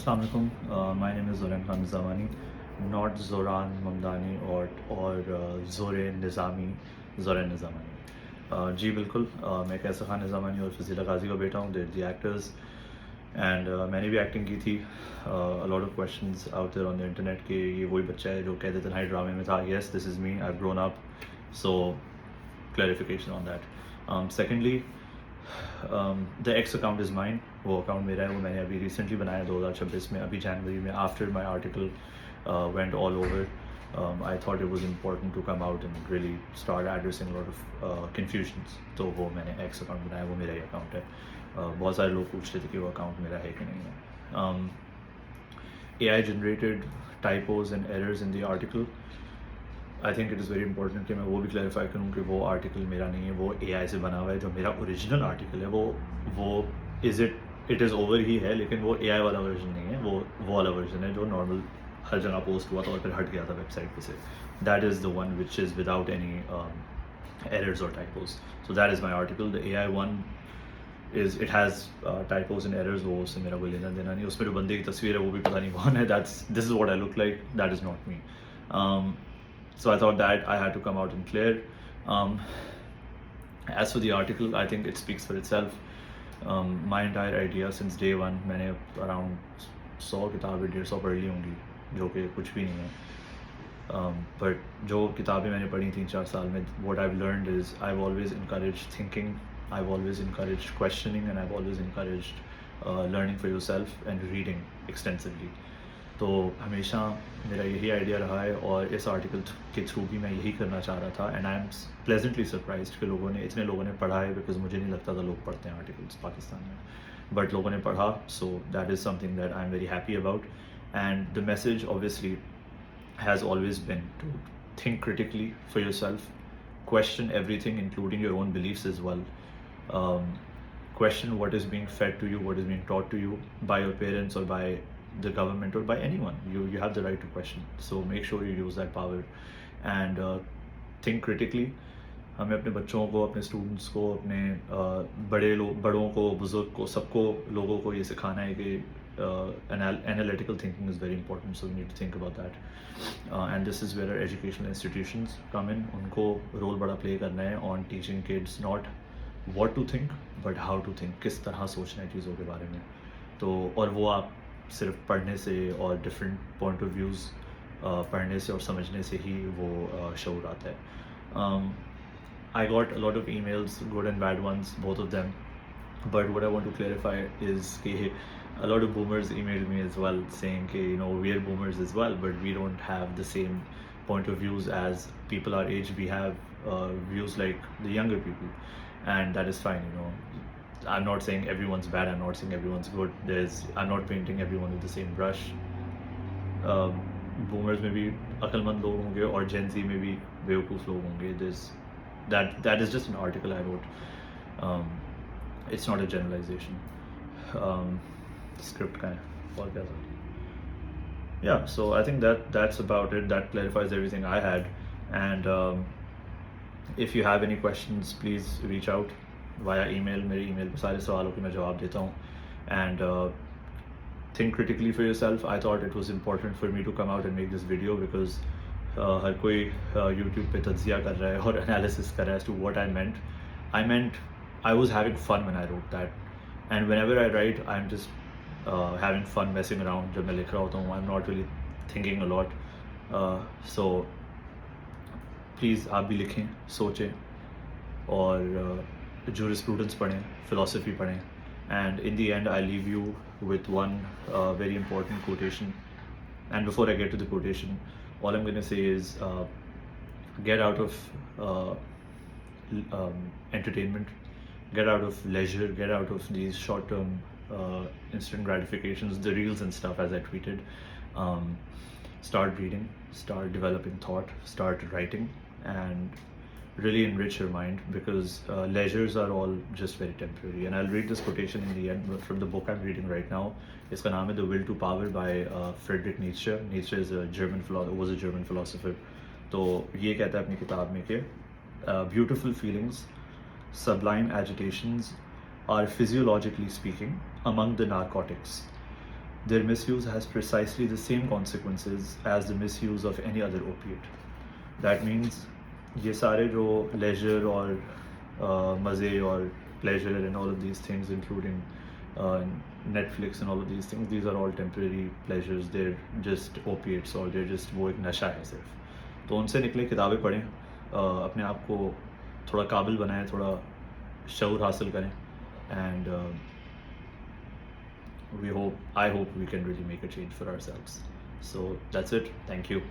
Assalamualaikum. My name is Zoran Khan Zamani, not Zoran Mamdani or Zore Nizami, Zoran Nizamani. जी बिल्कुल मैं कैसा खान निज़ामानी और फजीला गाजी का बेटा हूँ. द एक्टर्स एंड मैंने भी एक्टिंग की थी. A lot of questions out there on the internet कि ये वही बच्चा है जो कहते थे ड्रामे में था. Yes, this is me. I have grown up. So clarification on that. Secondly, the x account is mine. वो अकाउंट मेरा है. वो मैंने अभी रिसेंटली बनाया 2026 में, अभी जनवरी में, after my article went all over. I thought it was important to come out and really start addressing a lot of confusions. तो वो मैंने एक्स अकाउंट बनाया. वो मेरा ही अकाउंट है. बहुत सारे लोग पूछ रहे थे कि वो अकाउंट मेरा है कि नहीं है. AI generated typos and errors in the article. I think it is very important कि मैं वो भी क्लैरिफाई करूँ कि वो आर्टिकल मेरा नहीं है, वो AI से बना हुआ है. जो मेरा ओरिजिनल आर्टिकल है वो इट इज़ ओवर ही है, लेकिन वो AI वाला वर्जन नहीं है. वो वाला वर्जन है जो नॉर्मल हर जगह पोस्ट हुआ था और फिर हट गया था वेबसाइट पे से. That is the one which is without any errors और typos. So that is my article. The AI one is it has typos and errors. वो उससे मेरा कोई लेना देना नहीं. उसमें जो बंदे की तस्वीर है वो भी पता नहीं कौन है. This is what I look like. That is not me. So I thought that I had to come out and clear. Um, as for the article, I think it speaks for itself. My entire idea since day one, मैंने around 100 किताबें 150 पढ़ ली होंगी, जो कि कुछ भी नहीं है. But जो किताबें मैंने पढ़ी 3-4 साल में, what I've learned is I've always encouraged thinking, I've always encouraged questioning, and I've always encouraged learning for yourself and reading extensively. तो हमेशा मेरा यही आइडिया रहा है और इस आर्टिकल के थ्रू भी मैं यही करना चाह रहा था. And I am pleasantly surprised कि इतने लोगों ने पढ़ा है, बिकॉज मुझे नहीं लगता था लोग पढ़ते हैं आर्टिकल्स पाकिस्तान में, बट लोगों ने पढ़ा. So that is something that I am very happy about. And the message obviously has always been to think critically for yourself, question everything including your own beliefs as well. Question what is being fed to you, what is being taught to you by your parents or by the government or by anyone. You have the right to question. So make sure you use that power and think critically. हमें अपने बच्चों को, अपने students को, अपने बड़ों को, बुज़ुर्ग को, सबको लोगों को ये सिखाना है कि analytical thinking is very important. So we need to think about that. And this is where our educational institutions come in. उनको रोल बड़ा प्ले करना है on teaching kids not what to think but how to think. किस तरह सोचना है चीज़ों के बारे में. तो और वो आप सिर्फ पढ़ने से और डिफरेंट पॉइंट ऑफ व्यूज़ पढ़ने से और समझने से ही वो शऊर आता है. I got a lot of emails, good and bad ones, both of them. But what I want to clarify is a lot of boomers emailed me as well saying we are boomers as well, but we don't have the same point of views as people our age. We have views like the younger people, and that is fine. I'm not saying everyone's bad, I'm not saying everyone's good. I'm not painting everyone with the same brush. Boomers में भी अक्लमंद लोग होंगे और Gen Z में भी बेवकूफ़ लोग होंगे. That is just an article I wrote. It's not a generalization. Script kind of. और क्या था? Yeah, so I think that's about it. That clarifies everything I had. And if you have any questions, please reach out via email. मेरे email पे सारे सवालों के मैं जवाब देता हूँ. And think critically for yourself. I thought it was important for me to come out and make this video because हर कोई YouTube पे तज्जिया कर रहा है और analysis कर रहा है as to what I meant. I was having fun when I wrote that. And whenever I write, I'm just having fun messing around. जब मैं लिख रहा होता हूँ, I'm not really thinking a lot. So please आप भी लिखें, सोचें और jurisprudence पढ़ें, philosophy पढ़ें. And in the end, I leave you with one very important quotation. And before I get to the quotation, all I'm going to say is get out of entertainment, get out of leisure, get out of these short-term instant gratifications, the reels and stuff, as I tweeted. Start reading, start developing thought, start writing, and really enrich your mind, because leisures are all just very temporary. And I'll read this quotation in the end from the book I'm reading right now. इसका नाम है The Will to Power by Friedrich Nietzsche. Nietzsche is was a German philosopher. तो ये कहता है अपनी किताब में कि beautiful feelings, sublime agitations are physiologically speaking among the narcotics. their misuse has precisely the same consequences as the misuse of any other opiate. That means ये सारे जो leisure और मज़े और pleasure and all of these things, including Netflix and all of these things, these are all temporary pleasures. They're just opiates or they're just वो एक नशा है सिर्फ. तो उनसे निकले किताबें पढ़ें, अपने आप को थोड़ा काबिल बनाएं, थोड़ा शऊर हासिल करें, and I hope we can really make a change for ourselves. So that's it. Thank you.